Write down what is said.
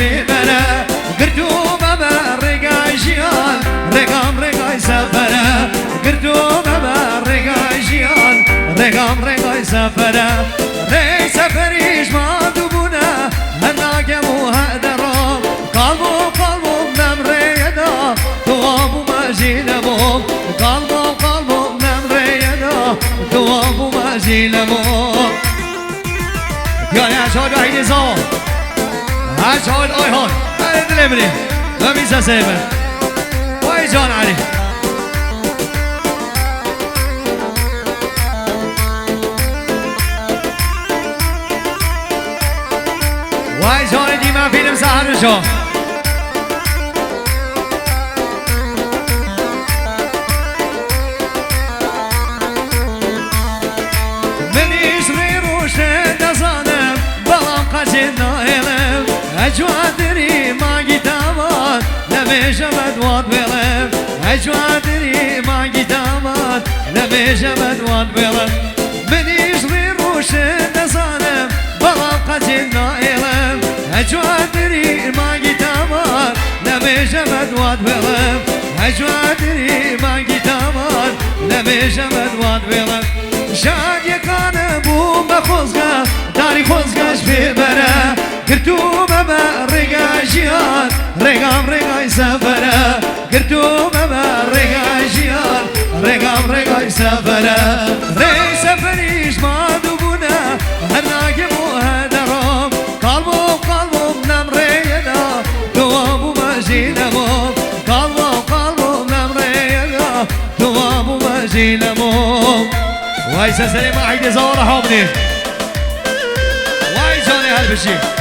ببره گردو ببر رگای جیان رگام رگای سفره گردو ببر رگای جیان رگام رگای سفره ری سفریش ما دوبونه هنگم و هدرام قلبو نمره دا دوام مجیلمو قلبو نمره دا دوام مجیلمو يا شهود واحد يصور ها شهود اي هون هاي دليفري ما بيسا سيفر واي جون علي واي جون دي ما فيلم سهر وشو اجوادري ما قدامات لميش بدوات بلم اجوادري ما قدامات لميش بدوات بلم منيش روش نزانم بلا قجنا إلم اجوادري ما قدامات لميش بدوات بلم اجوادري ما قدامات لميش بدوات بلم شاد يكان بو مخوزقا داري خوزقاش في بره گردو ببر رگای جیان رگام رگای سفره گردو ببر رگای جیان رگام رگای سفره ری سفریش ما دوبونه هر ناگم و هدرام قلبو نمره دا دوامو مجیلمو قلبو نمره دا دوامو مجیلمو وای سسری ما عیدی زور حابنی وای جانی هل بشی